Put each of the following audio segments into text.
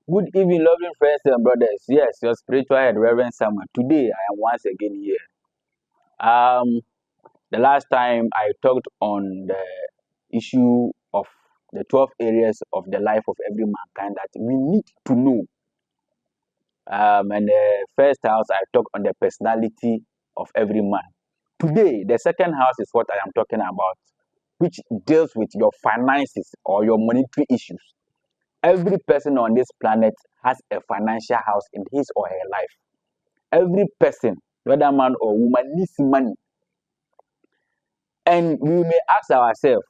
Good evening, lovely friends and brothers. Yes, your spiritual head, Reverend Samuel. Today, I am once again here. Um, the last time I talked on the issue of the 12 areas of the life of every mankind that we need to know. And the first house, I talked on the personality of every man. Today, the second house is what I am talking about, which deals with your finances or your monetary issues. Every person on this planet has a financial house in his or her life. Every person, whether man or woman, needs money. And we may ask ourselves,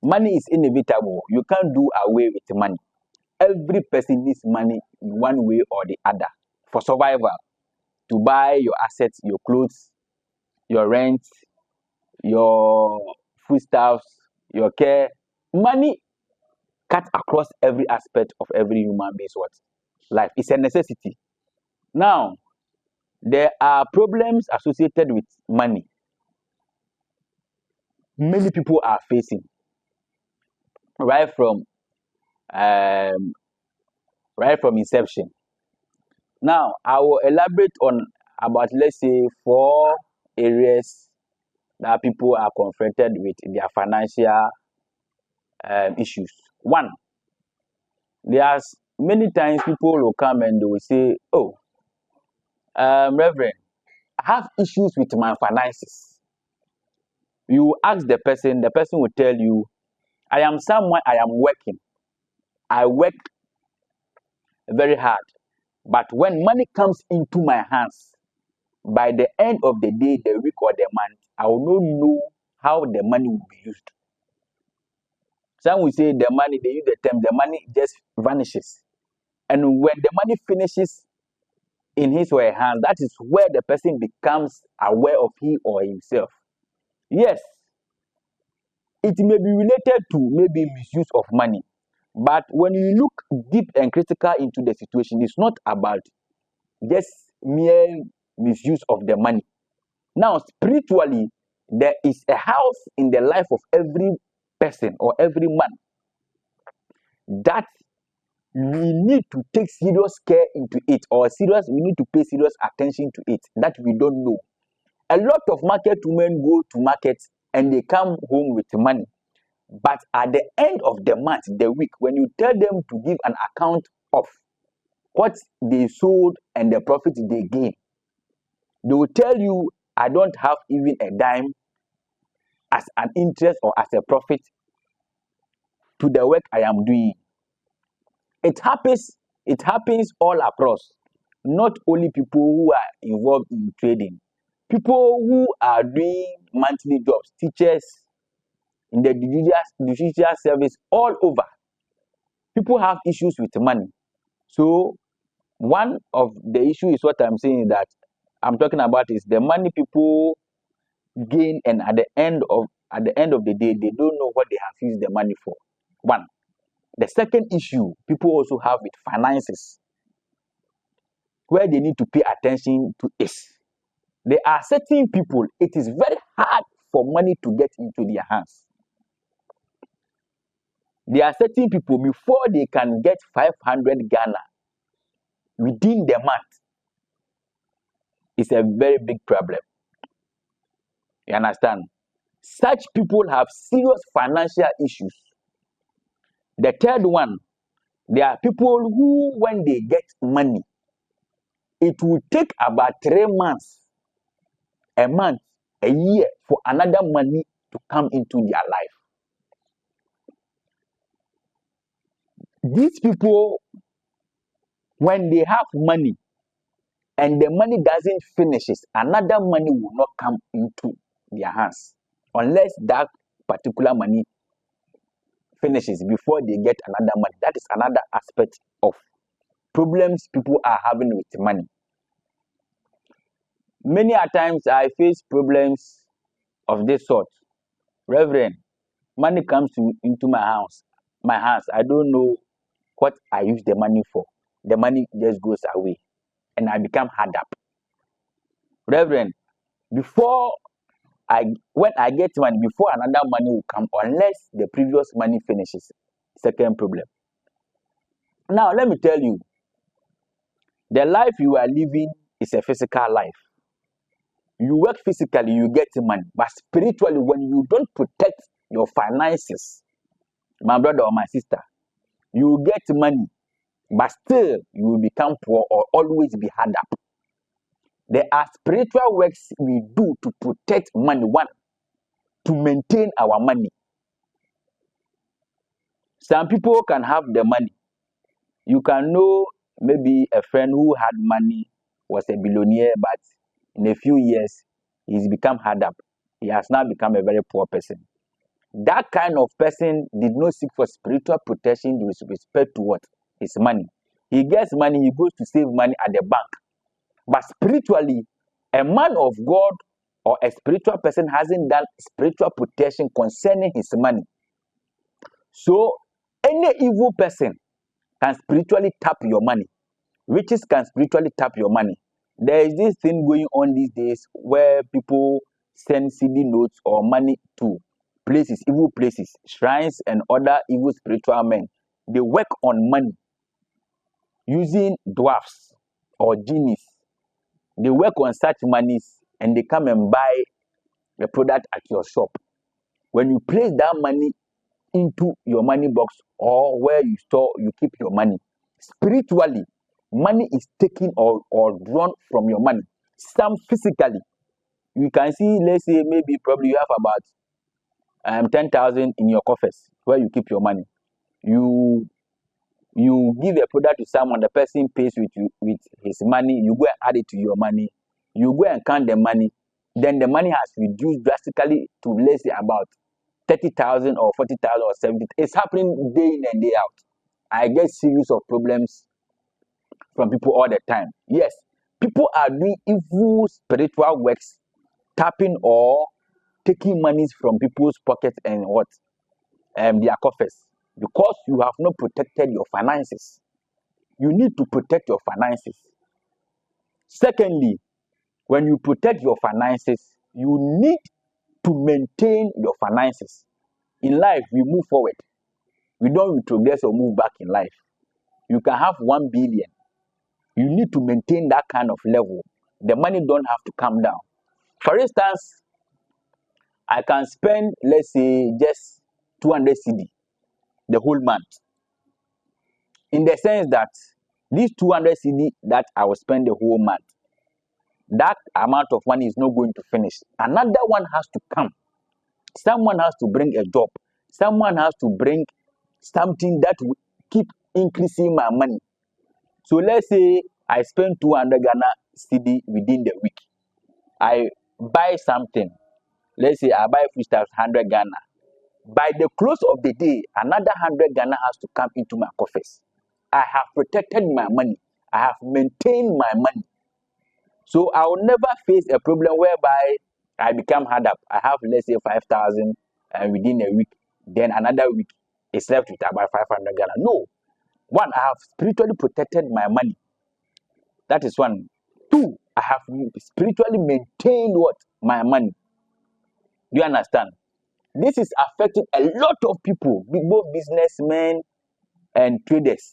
money is inevitable. You can't do away with money. Every person needs money in one way or the other for survival, to buy your assets, your clothes, your rent, your foodstuffs, your care. Money cuts across every aspect of every human being's what? Life. It's a necessity. Now, there are problems associated with money. Many people are facing right from um, right from inception. Now, I will elaborate on about, let's say, 4 areas that people are confronted with in their financial issues. One, there's many times people will come and they will say, "Oh, Reverend, I have issues with my finances." You ask the person will tell you, "I am someone, I am working. I work very hard. But when money comes into my hands, by the end of the day, the week, or the month, I will not know how the money will be used." Some will say the money, they use the term, the money just vanishes. And when the money finishes in his or her hand, that is where the person becomes aware of he or himself. Yes, it may be related to maybe misuse of money. But when you look deep and critical into the situation, it's not about just mere misuse of the money. Now, spiritually, there is a house in the life of every person or every man that we need to take serious care into it, or we need to pay serious attention to it, that we don't know. A lot of market women go to markets and they come home with money. But at the end of the month, the week, when you tell them to give an account of what they sold and the profit they gain, they will tell you, "I don't have even a dime as an interest or as a profit to the work I am doing." It happens all across, not only people who are involved in trading, people who are doing monthly jobs, teachers in the judicial service, all over. People have issues with money. So one of the issue is what I'm saying that I'm talking about is the money people gain, and at the end of the day, they don't know what they have used the money for. One. The second issue people also have with finances, where they need to pay attention to, is there are certain people, it is very hard for money to get into their hands. There are certain people, before they can get 500 Ghana within the month, it's a very big problem. You understand? Such people have serious financial issues. The third one, there are people who, when they get money, it will take about 3 months, a month, a year for another money to come into their life. These people, when they have money and the money doesn't finishes, another money will not come into their hands unless that particular money finishes before they get another money. That is another aspect of problems people are having with money. Many a times I face problems of this sort. Reverend, money comes into my hands. I don't know what I use the money for. The money just goes away and I become hard up. Reverend, before when I get money, before another money will come, unless the previous money finishes. Second problem. Now, let me tell you, the life you are living is a physical life. You work physically, you get money, but spiritually, when you don't protect your finances, my brother or my sister, you get money, but still you will become poor or always be hard up. There are spiritual works we do to protect money. One, to maintain our money. Some people can have the money. You can know maybe a friend who had money, was a billionaire, but in a few years, he's become hard up. He has now become a very poor person. That kind of person did not seek for spiritual protection with respect to what? His money. He gets money, he goes to save money at the bank. But spiritually, a man of God or a spiritual person hasn't done spiritual protection concerning his money. So, any evil person can spiritually tap your money. Witches can spiritually tap your money. There is this thing going on these days where people send CD notes or money to places, evil places, shrines, and other evil spiritual men. They work on money using dwarfs or genies. They work on such monies and they come and buy the product at your shop. When you place that money into your money box or where you store, you keep your money, spiritually, money is taken or drawn from your money. Some physically, you can see, let's say maybe probably you have about 10,000 in your coffers where you keep your money. You give a product to someone, the person pays with you with his money, you go and add it to your money, you go and count the money, then the money has reduced drastically to, let's say, about 30,000 or 40,000 or 70. It's happening day in and day out. I get series of problems from people all the time. Yes, people are doing evil spiritual works, tapping or taking monies from people's pockets and what? Their coffers, because you have not protected your finances. You need to protect your finances. Secondly, when you protect your finances, you need to maintain your finances. In life, we move forward. We don't retrogress or move back in life. You can have 1 billion. You need to maintain that kind of level. The money don't have to come down. For instance, I can spend, let's say, just 200 CD the whole month. In the sense that these 200 CD that I will spend the whole month, that amount of money is not going to finish. Another one has to come. Someone has to bring a job. Someone has to bring something that will keep increasing my money. So let's say I spend 200 Ghana CD within the week. I buy something. Let's say I buy foodstuffs 100 Ghana. By the close of the day, another 100 Ghana has to come into my coffers. I have protected my money. I have maintained my money. So I will never face a problem whereby I become hard up. I have, let's say, 5,000 within a week. Then another week is left with about 500 Ghana. No. One, I have spiritually protected my money. That is one. Two, I have spiritually maintained what? My money. Do you understand? This is affecting a lot of people, both businessmen and traders.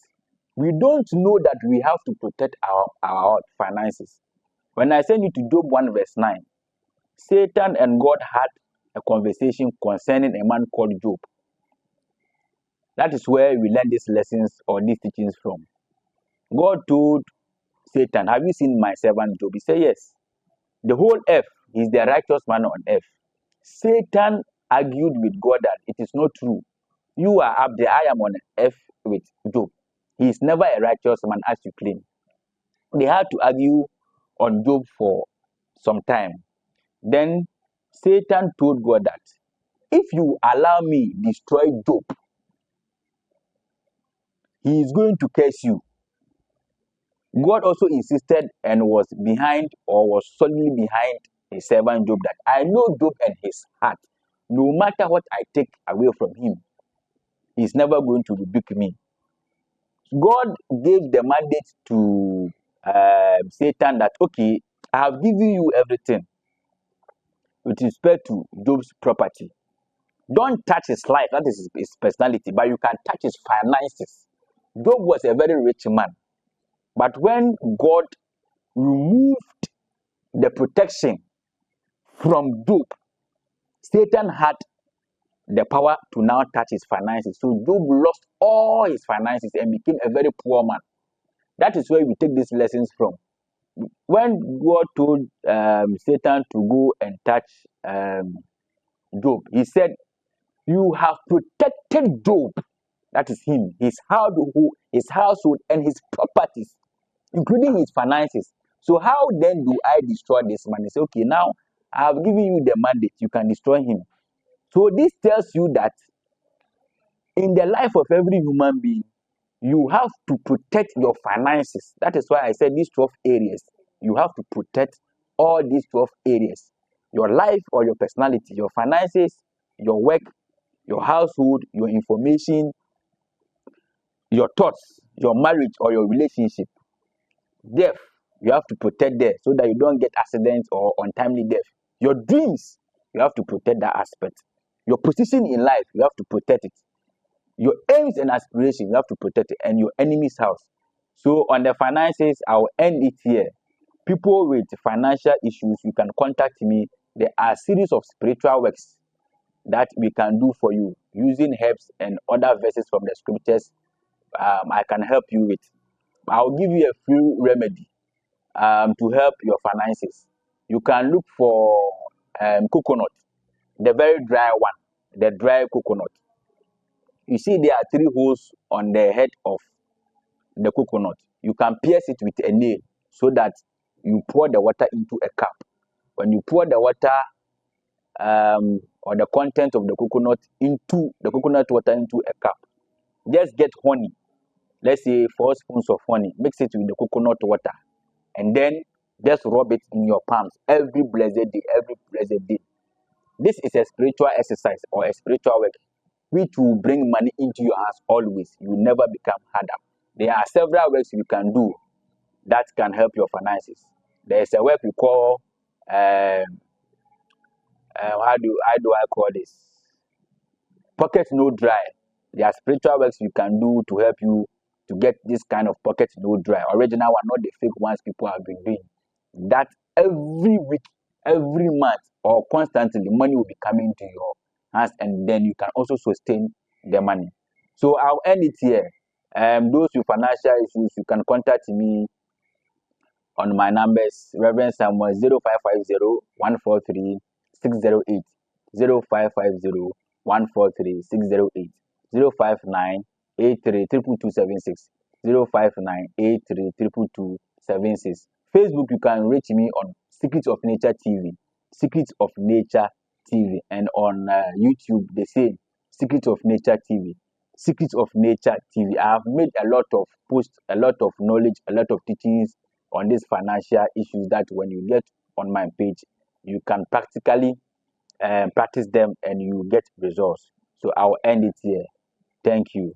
We don't know that we have to protect our finances. When I send you to Job 1 verse 9, Satan and God had a conversation concerning a man called Job. That is where we learn these lessons or these teachings from. God told Satan, have you seen my servant Job? He said, yes. The whole earth, he's the righteous man on earth. Satan argued with God that it is not true. You are up there, I am on earth with Job. He is never a righteous man as you claim. They had to argue on Job for some time. Then Satan told God that if you allow me destroy Job, he is going to curse you. God also insisted and was behind or was solely behind his servant Job that I know Job and his heart. No matter what I take away from him, he's never going to rebuke me. God gave the mandate to Satan that, okay, I have given you everything with respect to Job's property. Don't touch his life, that is his personality, but you can touch his finances. Job was a very rich man, but when God removed the protection from Job, Satan had the power to now touch his finances. So Job lost all his finances and became a very poor man. That is where we take these lessons from. When God told Satan to go and touch Job, he said, "You have protected Job," that is him, his household, and his properties, including his finances. So how then do I destroy this man? He said, "Okay, now I have given you the mandate. You can destroy him." So this tells you that in the life of every human being, you have to protect your finances. That is why I said these 12 areas. You have to protect all these 12 areas. Your life or your personality, your finances, your work, your household, your information, your thoughts, your marriage or your relationship. Death, you have to protect there so that you don't get accidents or untimely death. Your dreams, you have to protect that aspect. Your position in life, you have to protect it. Your aims and aspirations, you have to protect it, and your enemy's house. So on the finances, I'll end it here. People with financial issues, you can contact me. There are a series of spiritual works that we can do for you using herbs and other verses from the scriptures. I can help you with. I'll give you a free remedy to help your finances. You can look for coconut, the very dry one, the dry coconut. You see, there are 3 holes on the head of the coconut. You can pierce it with a nail so that you pour the water into a cup. When you pour the water or the content of the coconut water into a cup, just get honey. Let's say 4 spoons of honey. Mix it with the coconut water, and then just rub it in your palms every blessed day. Every blessed day. This is a spiritual exercise or a spiritual work which will bring money into your hands always. You will never become harder. There are several works you can do that can help your finances. There is a work we call how do I call this? Pocket no dry. There are spiritual works you can do to help you to get this kind of pocket no dry. Original one, not the fake ones people have been doing. That every week, every month, or constantly, money will be coming to your hands, and then you can also sustain the money. So I'll end it here. Those with financial issues, you can contact me on my numbers. Reverend Samuel 0550 143 608, 0550 143 608, 059 83 22276, 059 83 22276. Facebook, you can reach me on Secrets of Nature TV, Secrets of Nature TV, and on YouTube the same, Secrets of Nature TV, Secrets of Nature TV. I have made a lot of posts, a lot of knowledge, a lot of teachings on these financial issues that when you get on my page, you can practically practice them and you get results. So I'll end it here. Thank you.